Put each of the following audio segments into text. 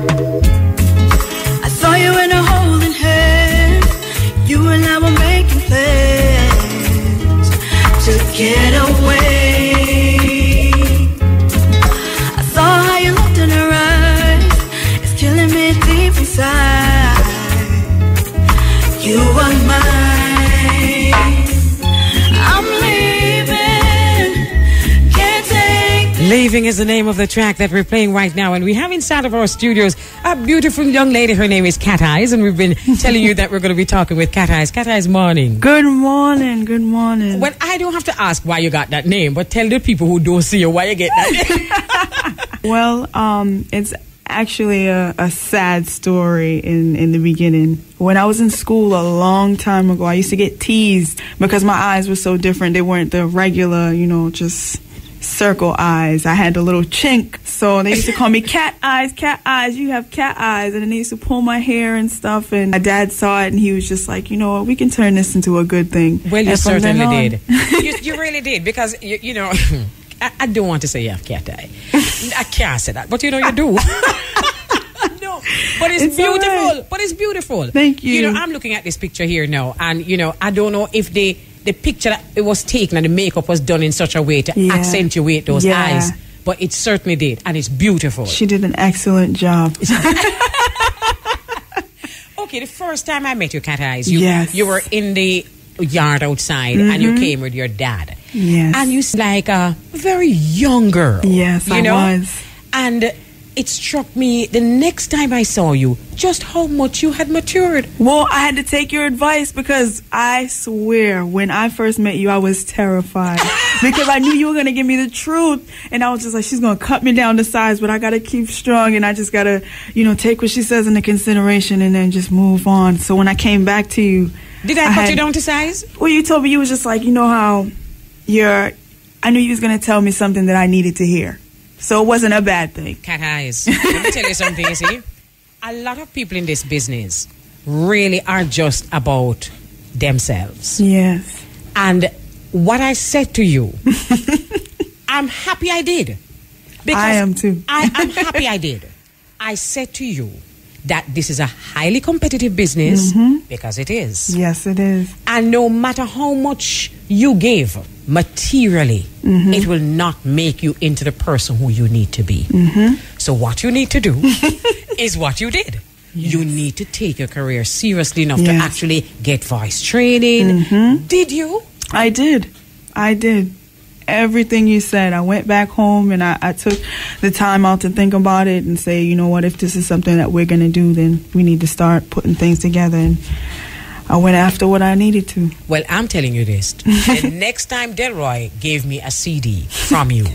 I saw you in a holding hand. You and I were making plans to get away. I saw how you looked in her eyes. It's killing me deep inside. You are mine. I'm leaving. Can't take. Leaving is the name of the track that we're playing right now, and we have inside of our studios a beautiful young lady. Her name is CatEyes, and we've been telling you that we're going to be talking with CatEyes. CatEyes, morning. Good morning. Good morning. Well, I don't have to ask why you got that name, but tell the people who don't see you why you get that name. Well, it's actually a sad story in the beginning. When I was in school a long time ago, I used to get teased because my eyes were so different. They weren't the regular, just circle eyes. I had the little chink. So they used to call me cat eyes, you have cat eyes. And then they used to pull my hair and stuff. And my dad saw it and he was just like, you know what, we can turn this into a good thing. Well, you certainly did. You really did, because, I don't want to say you have cat eye. I can't say that, but you do. No, but it's beautiful. Right. But it's beautiful. Thank you. I'm looking at this picture here now, and I don't know if the picture that it was taken and the makeup was done in such a way to accentuate those eyes, but it certainly did, and it's beautiful. She did an excellent job. Okay, the first time I met you, CatEyes, you were in the yard outside, and you came with your dad. Yes. And you like a very young girl. Yes, I was. And it struck me the next time I saw you just how much you had matured. Well, I had to take your advice because I swear when I first met you, I was terrified because I knew you were going to give me the truth. And I was just like, she's going to cut me down to size, but I got to keep strong and I just got to, take what she says into consideration and then just move on. So when I came back to you, did I cut you down to size? Well, you told me, you was just like, how I knew you was going to tell me something that I needed to hear. So it wasn't a bad thing. CatEyes, let me tell you something, you see. A lot of people in this business really are just about themselves. Yes. And what I said to you, I'm happy I did. Because I am too. I'm happy I did. I said to you that this is a highly competitive business, because it is. Yes, it is. And no matter how much you give materially, it will not make you into the person who you need to be. So what you need to do is what you did. Yes. You need to take your career seriously enough to actually get voice training. Did you? I did. Everything you said. I went back home and I took the time out to think about it and say, you know what, if this is something that we're going to do, then we need to start putting things together. And I went after what I needed to. Well, I'm telling you this. The next time Delroy gave me a CD from you,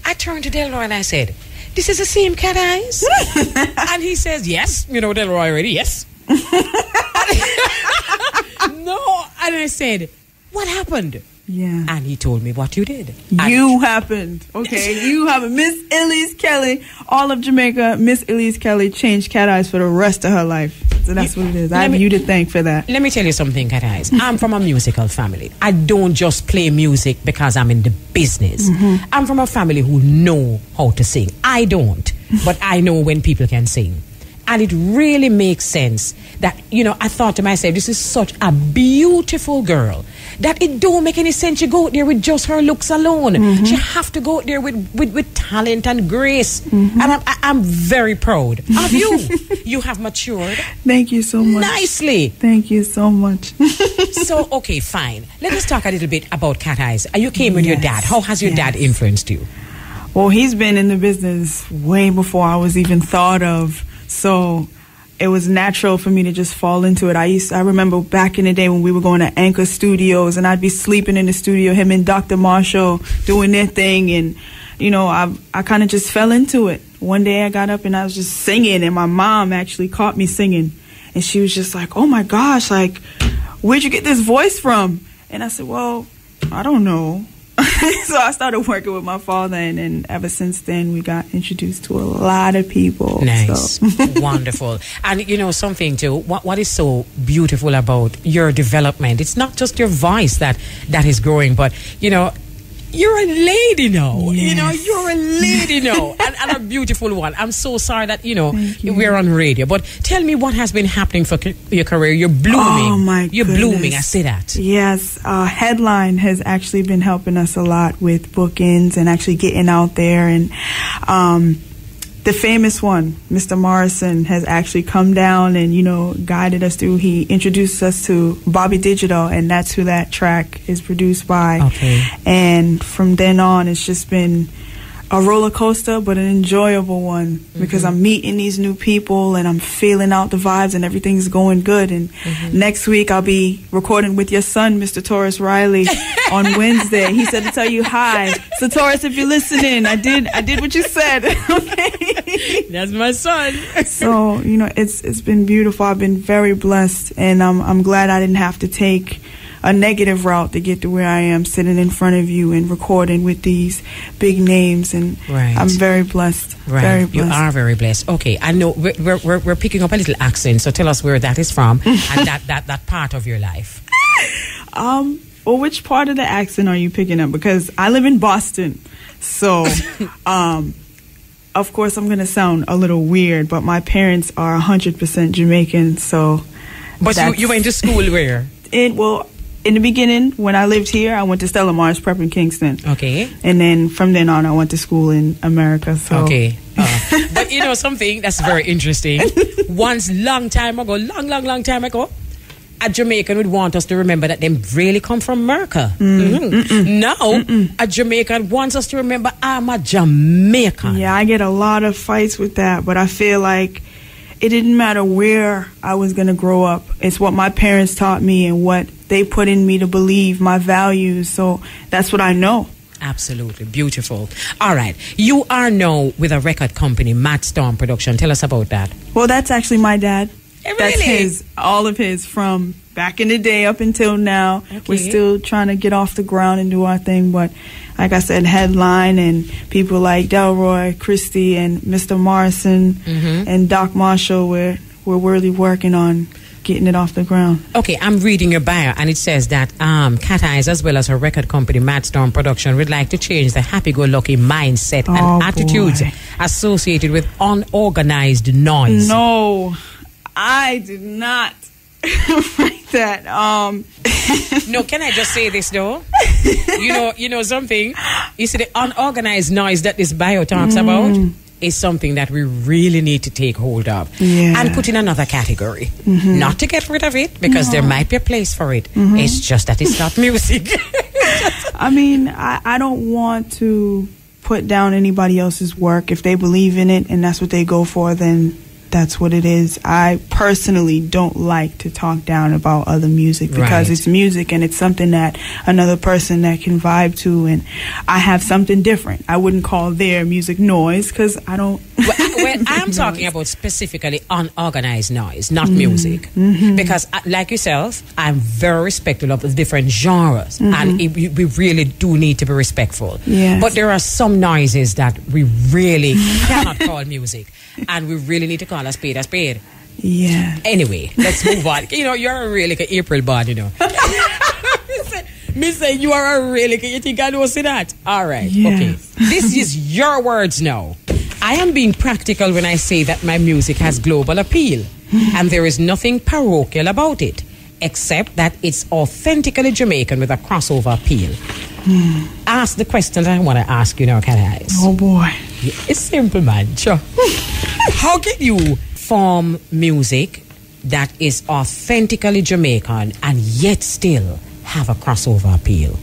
I turned to Delroy and I said, this is the same CatEyes? And he says, yes. Delroy already, yes. No. And I said, what happened? Yeah. And he told me what you did. You happened. Okay. You happened. Miss Elise Kelly, all of Jamaica, Miss Elise Kelly changed CatEyes for the rest of her life. So that's what it is. I have you to thank for that. Let me tell you something, CatEyes. I'm from a musical family. I don't just play music because I'm in the business. I'm from a family who know how to sing. I don't, but I know when people can sing. And it really makes sense that, I thought to myself, this is such a beautiful girl that it don't make any sense you go out there with just her looks alone. She have to go out there with talent and grace. And I'm very proud of you. You have matured. Thank you so much. Nicely. Thank you so much. So, okay, fine. Let us talk a little bit about CatEyes. You came with your dad. How has your dad influenced you? Well, he's been in the business way before I was even thought of. So it was natural for me to just fall into it. I remember back in the day when we were going to Anchor Studios and I'd be sleeping in the studio, him and Dr. Marshall doing their thing. And, I kind of just fell into it. One day I got up and I was just singing and my mom actually caught me singing. And she was just like, oh my gosh, where'd you get this voice from? And I said, well, I don't know. So I started working with my father, and then ever since then we got introduced to a lot of people. Nice. So. Wonderful. And something too, what is so beautiful about your development, it's not just your voice that is growing, but You're a lady now. Yes. You know, you're a lady now. and a beautiful one. I'm so sorry that, you we're on radio. But tell me what has been happening for your career. You're blooming. Oh, my You're goodness. blooming. I say that. Yes. Headline has actually been helping us a lot with bookings and actually getting out there. And the famous one, Mr. Morrison, has actually come down and, guided us through. He introduced us to Bobby Digital, and that's who that track is produced by. Okay. And from then on, it's just been a roller coaster, but an enjoyable one, because I'm meeting these new people and I'm feeling out the vibes and everything's going good. And next week I'll be recording with your son, Mr. Taurus Riley, on Wednesday. He said to tell you hi. So Taurus, if you're listening, I did what you said. Okay. That's my son. So, it's been beautiful. I've been very blessed, and I'm glad I didn't have to take a negative route to get to where I am, sitting in front of you and recording with these big names. And I'm very blessed. Right. Very blessed. You are very blessed. Okay, I know we're picking up a little accent, so tell us where that is from and that part of your life. Well, which part of the accent are you picking up? Because I live in Boston, so of course I'm going to sound a little weird, but my parents are 100% Jamaican, so. But you went to school where? In the beginning, when I lived here, I went to Stella Mars Prep in Kingston. Okay. And then from then on, I went to school in America. So. Okay. But you know something that's very interesting? Once long time ago, a Jamaican would want us to remember that them really come from America. Now, a Jamaican wants us to remember I'm a Jamaican. Yeah, I get a lot of fights with that, but I feel like it didn't matter where I was going to grow up. It's what my parents taught me and what they put in me to believe, my values. So that's what I know. Absolutely. Beautiful. All right. You are now with a record company, Madstorm Production. Tell us about that. Well, that's actually my dad. Really? That's all of his from back in the day up until now. Okay. We're still trying to get off the ground and do our thing, but like I said, Headline and people like Delroy, Christie, and Mr. Morrison and Doc Marshall, we're really working on getting it off the ground. Okay, I'm reading your bio, and it says that CatEyes, as well as her record company, Madstorm Production, would like to change the happy-go-lucky mindset and attitudes associated with unorganized noise. No, I did not write that. No, can I just say this though? You know something? You see, the unorganized noise that this bio talks about is something that we really need to take hold of and put in another category. Not to get rid of it, because there might be a place for it. It's just that it's not music. I mean, I don't want to put down anybody else's work. If they believe in it and that's what they go for, then that's what it is. I personally don't like to talk down about other music, because it's music and it's something that another person that can vibe to, and I have something different. I wouldn't call their music noise, because I don't. Well, I'm talking about specifically unorganized noise, not music. Because like yourself, I'm very respectful of the different genres, and we really do need to be respectful. Yes. But there are some noises that we really cannot call music, and we really need to call a spade a spade. Yeah. Anyway, let's move on. You're a really good April bud, Me say you are a really good. You think I don't see that? All right. Yes. Okay. This is your words now. I am being practical when I say that my music has global appeal, and there is nothing parochial about it, except that it's authentically Jamaican with a crossover appeal. Ask the question that I want to ask you now, CatEyes. Oh boy. It's simple, man. Sure. How can you form music that is authentically Jamaican and yet still have a crossover appeal?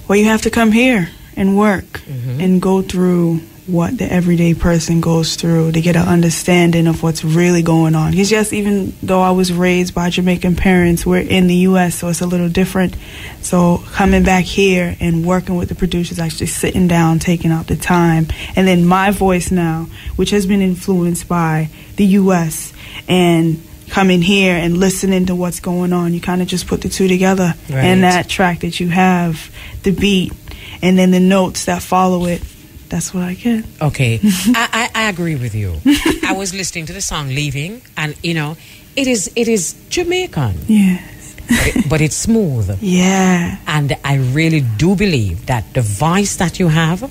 Well, you have to come here and work and go through what the everyday person goes through to get an understanding of what's really going on. Because yes, even though I was raised by Jamaican parents, we're in the U.S., so it's a little different. So coming back here and working with the producers, actually sitting down, taking out the time, and then my voice now, which has been influenced by the U.S., and coming here and listening to what's going on, you kind of just put the two together. Right. And that track that you have, the beat, and then the notes that follow it, that's what I get. Okay. I agree with you. I was listening to the song Leaving, and it is Jamaican. Yes. but it's smooth. Yeah. And I really do believe that the voice that you have,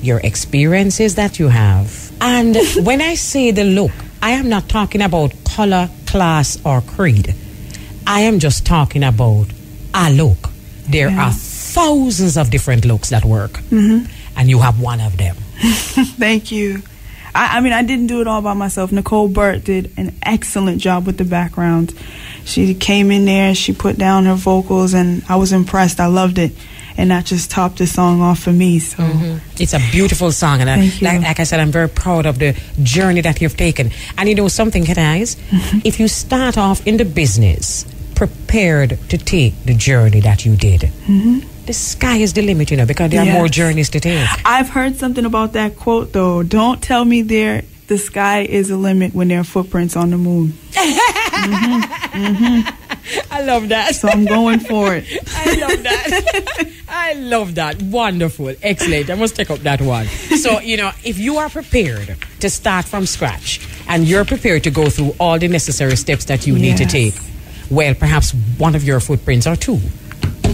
your experiences that you have, and when I say the look, I am not talking about color, class, or creed. I am just talking about a look. There are thousands of different looks that work, and you have one of them. Thank you. I mean, I didn't do it all by myself. Nicole Burt did an excellent job with the background. She came in there, she put down her vocals, and I was impressed. I loved it. And that just topped the song off for me. So it's a beautiful song, and like I said, I'm very proud of the journey that you've taken. And you know something, CatEyes? If you start off in the business prepared to take the journey that you did, the sky is the limit, you know, because there are more journeys to take. I've heard something about that quote, though. Don't tell me the sky is a limit when there are footprints on the moon. I love that. So I'm going for it. I love that. I love that. Wonderful. Excellent. I must take up that one. So, you know, if you are prepared to start from scratch and you're prepared to go through all the necessary steps that you need to take, well, perhaps one of your footprints or two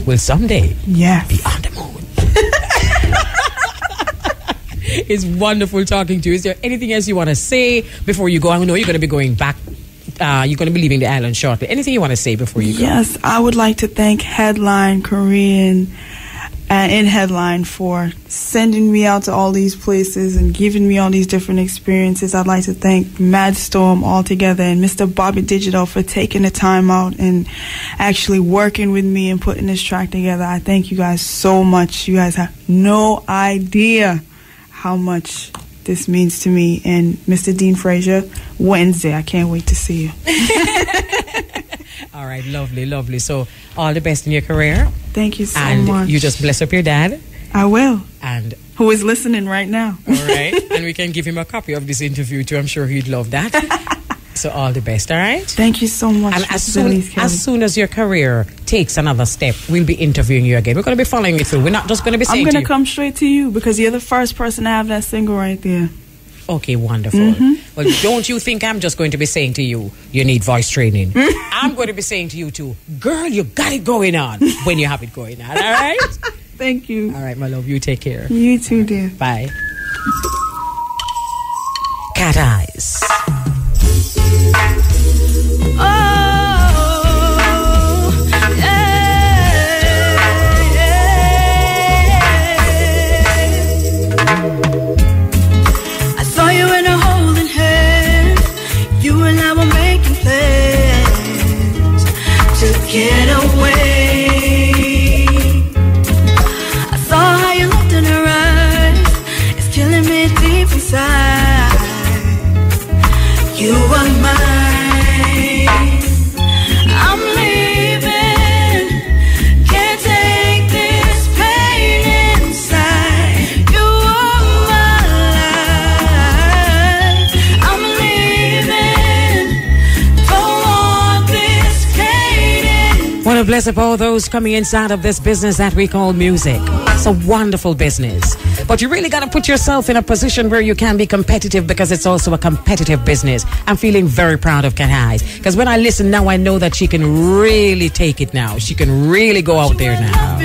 will someday be on the moon. It's wonderful talking to you. Is there anything else you want to say before you go? I know you're going to be going back. You're going to be leaving the island shortly. Anything you want to say before you go? Yes, I would like to thank Headline Korean and Headline for sending me out to all these places and giving me all these different experiences. I'd like to thank Madstorm altogether and Mr. Bobby Digital for taking the time out and actually working with me and putting this track together. I thank you guys so much. You guys have no idea how much this means to me. And Mr. Dean Frazier, Wednesday, I can't wait to see you. All right, lovely, lovely. So all the best in your career. Thank you so and much. You just bless up your dad. I will. And who is listening right now. All right. And we can give him a copy of this interview too. I'm sure he'd love that. So all the best, all right? Thank you so much. And as soon as your career takes another step, we'll be interviewing you again. We're going to be following it through. We're not just going to be saying I'm going to come straight to you because you're the first person to have that single right there. Okay, wonderful. Well, don't you think I'm just going to be saying to you, you need voice training. I'm going to be saying to you too, girl, you got it going on when you have it going on, all right? Thank you. All right, my love, you take care. You too, dear. Bye. CatEyes. Get away. I saw how you looked in her eyes. It's killing me deep inside. You are mine. I'm leaving. Can't take this pain inside. You are my life. I'm leaving. Don't want this pain. Want to bless up all those coming inside of this business that we call music. It's a wonderful business. But you really got to put yourself in a position where you can be competitive because it's also a competitive business. I'm feeling very proud of CatEyes because when I listen now, I know that she can really take it now. She can really go out there now.